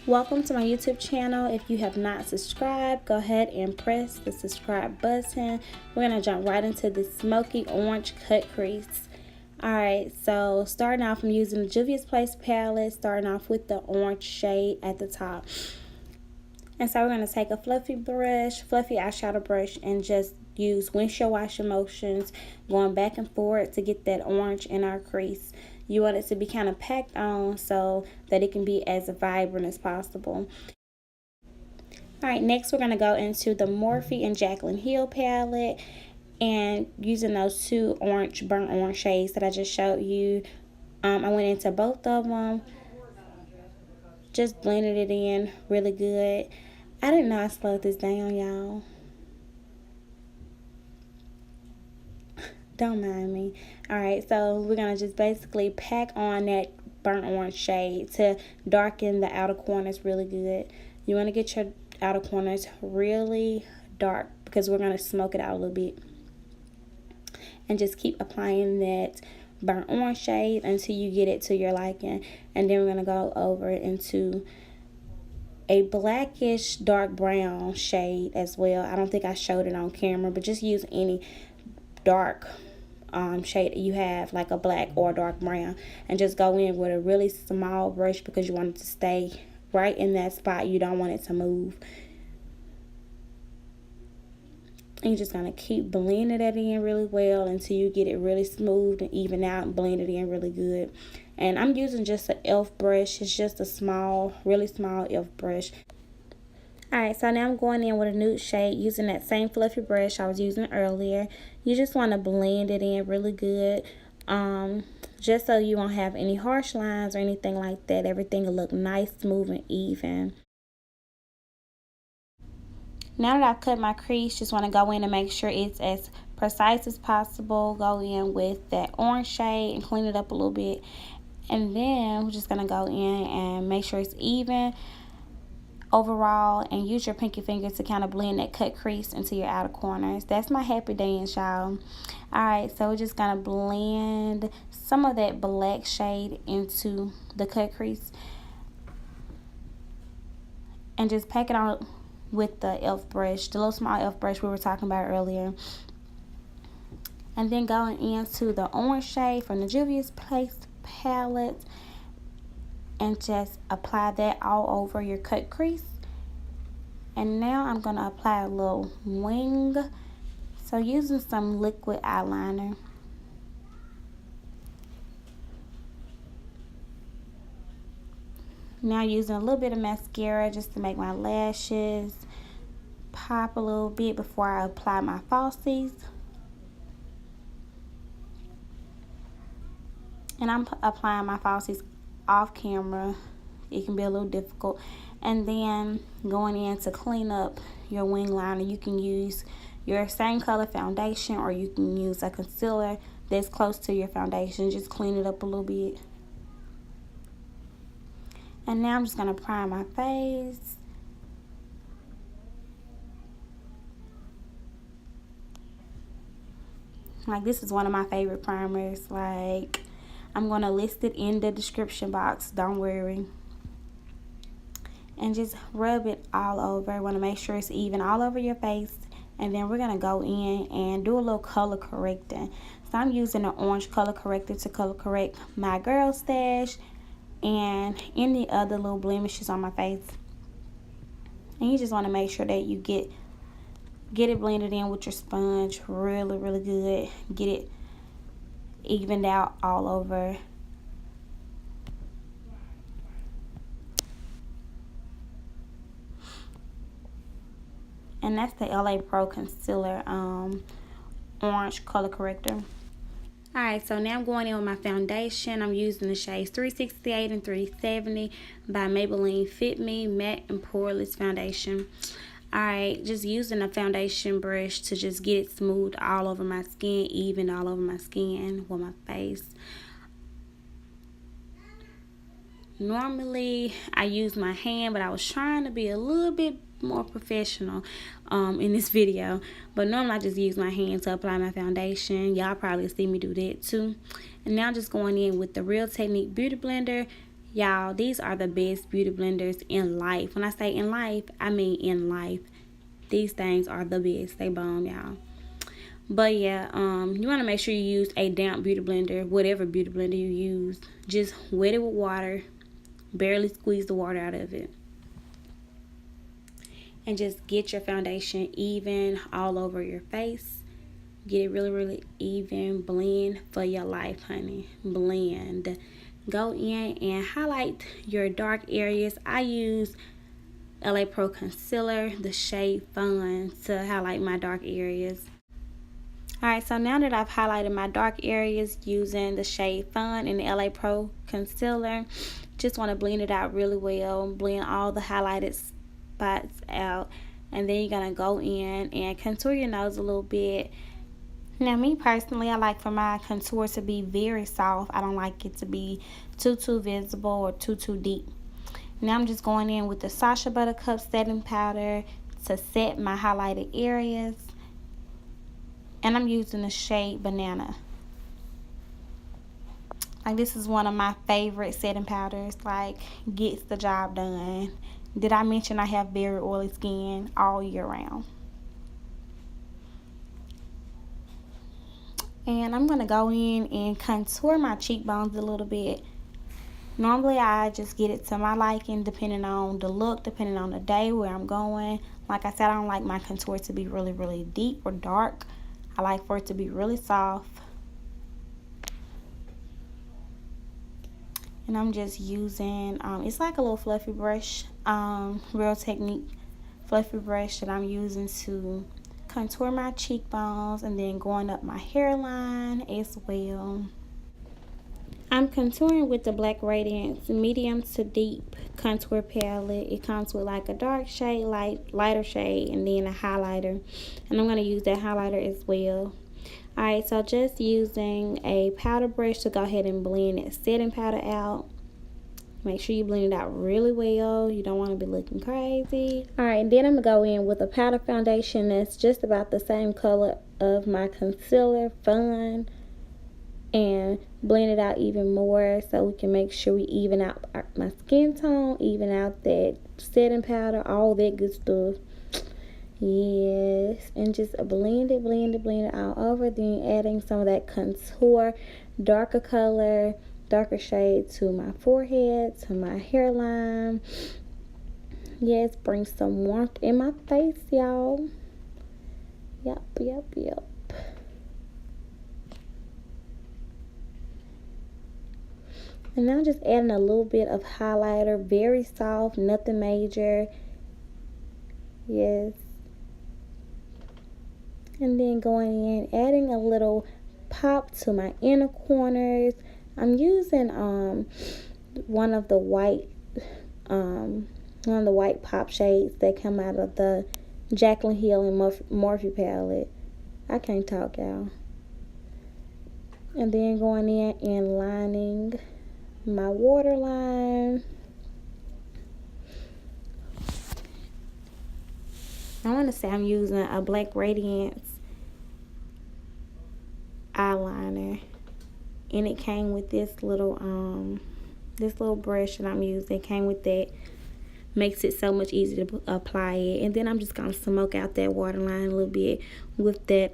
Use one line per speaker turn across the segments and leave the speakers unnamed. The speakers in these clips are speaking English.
Welcome to my YouTube channel. If you have not subscribed, go ahead and press the subscribe button. We're going to jump right into the smoky orange cut crease. Alright, so starting off, I'm using the Juvia's Place palette, starting off with the orange shade at the top. And so we're going to take a fluffy eyeshadow brush, and just use windshield washing motions, going back and forth to get that orange in our crease. You want it to be kind of packed on so that it can be as vibrant as possible. Alright, next we're going to go into the Morphe and Jacklyn Hill palette, and using those two burnt orange shades that I just showed you. I went into both of them, just blended it in really good. I didn't know I slowed this down, y'all. Don't mind me. Alright, so we're going to just basically pack on that burnt orange shade to darken the outer corners really good. You want to get your outer corners really dark because we're going to smoke it out a little bit. And just keep applying that burnt orange shade until you get it to your liking. And then we're going to go over into a blackish dark brown shade as well. I don't think I showed it on camera, but just use any dark shade that you have, like a black or dark brown, and just go in with a really small brush because you want it to stay right in that spot. You don't want it to move. And you're just going to keep blending that in really well until you get it really smooth and even out and blend it in really good. And I'm using just an e.l.f. brush. It's just a small, really small e.l.f. brush. Alright, so now I'm going in with a nude shade using that same fluffy brush I was using earlier. You just want to blend it in really good, just so you won't have any harsh lines or anything like that. Everything will look nice, smooth, and even. Now that I've cut my crease, just want to go in and make sure it's as precise as possible. Go in with that orange shade and clean it up a little bit. And then we're just going to go in and make sure it's even overall, and use your pinky finger to kind of blend that cut crease into your outer corners. That's my happy dance, y'all. Alright, so we're just going to blend some of that black shade into the cut crease. And just pack it on with the e.l.f. brush, the little small e.l.f. brush we were talking about earlier. And then going into the orange shade from the Juvia's Place palette, and just apply that all over your cut crease. And now I'm going to apply a little wing. So using some liquid eyeliner. Now using a little bit of mascara just to make my lashes pop a little bit before I apply my falsies. And I'm applying my falsies off camera. It can be a little difficult. And then going in to clean up your wing liner, you can use your same color foundation, or you can use a concealer that's close to your foundation. Just clean it up a little bit. And now I'm just going to prime my face. Like, this is one of my favorite primers. Like, I'm going to list it in the description box, don't worry. And just rub it all over. Want to make sure it's even all over your face. And then we're going to go in and do a little color correcting. So I'm using an orange color corrector to color correct my girl stash and any other little blemishes on my face. And you just want to make sure that you get it blended in with your sponge really, really good. Get it evened out all over. And that's the LA Pro Concealer orange color corrector. Alright, so now I'm going in with my foundation. I'm using the shades 368 and 370 by Maybelline Fit Me Matte Poreless Foundation. Alright, just using a foundation brush to just get it smooth all over my skin, even all over my skin with my face. Normally, I use my hand, but I was trying to be a little bit more professional in this video, but normally I just use my hand to apply my foundation. Y'all probably see me do that too. And now just going in with the Real Technique Beauty Blender, Y'all, these are the best beauty blenders in life. When I say in life, I mean in life. These things are the best. They bomb, y'all. But yeah, you want to make sure you use a damp beauty blender, whatever beauty blender you use. Just wet it with water. Barely squeeze the water out of it. And just get your foundation even all over your face. Get it really, really even. Blend for your life, honey. Blend. Go in and highlight your dark areas. I use LA Pro Concealer, the shade Fawn, to highlight my dark areas. Alright, so now that I've highlighted my dark areas using the shade Fawn and the LA Pro Concealer, just want to blend it out really well. Blend all the highlighted spots out. And then you're going to go in and contour your nose a little bit. Now, me personally, I like for my contour to be very soft. I don't like it to be too visible or too deep. Now, I'm just going in with the Sacha Buttercup setting powder to set my highlighted areas. And I'm using the shade Banana. Like, this is one of my favorite setting powders. Like, gets the job done. Did I mention I have very oily skin all year round? And I'm going to go in and contour my cheekbones a little bit. Normally, I just get it to my liking depending on the look, depending on the day, where I'm going. Like I said, I don't like my contour to be really, really deep or dark. I like for it to be really soft. And I'm just using, it's like a little fluffy brush, Real Technique fluffy brush that I'm using to contour my cheekbones and then going up my hairline as well. I'm contouring with the Black Radiance medium to deep contour palette. It comes with like a dark shade, lighter shade, and then a highlighter. And I'm going to use that highlighter as well. Alright, so just using a powder brush to go ahead and blend that setting powder out. Make sure you blend it out really well. You don't want to be looking crazy. Alright, then I'm going to go in with a powder foundation that's just about the same color of my concealer, Fawn, and blend it out even more so we can make sure we even out my skin tone, even out that setting powder, all that good stuff. Yes, and just blend it all over. Then adding some of that contour, darker color, darker shade to my forehead, to my hairline. Yes, bring some warmth in my face, y'all. Yep. And now just adding a little bit of highlighter, very soft, nothing major. Yes. And then going in, adding a little pop to my inner corners. I'm using one of the white pop shades that come out of the Jacklyn Hill and Morphe palette. I can't talk, y'all. And then going in and lining my waterline. I want to say I'm using a Black Radiance eyeliner, and it came with this little brush that I'm using. It came with that. Makes it so much easier to apply it. And then I'm just gonna smoke out that waterline a little bit with that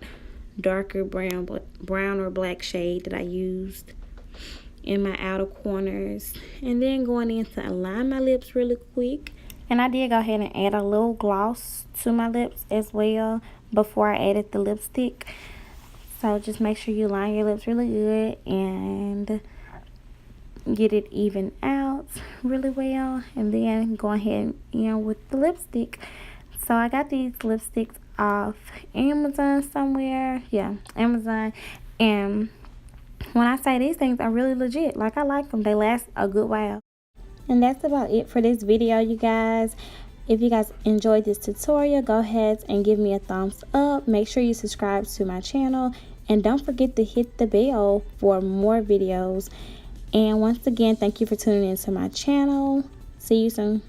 darker brown or black shade that I used in my outer corners. And then going in to align my lips really quick. And I did go ahead and add a little gloss to my lips as well before I added the lipstick. So just make sure you line your lips really good and get it even out really well. And then go ahead and with the lipstick. So I got these lipsticks off Amazon somewhere. Yeah, Amazon. And when I say these things are really legit, like I like them. They last a good while. And that's about it for this video, you guys. If you guys enjoyed this tutorial, go ahead and give me a thumbs up. Make sure you subscribe to my channel. And don't forget to hit the bell for more videos. And once again, thank you for tuning into my channel. See you soon.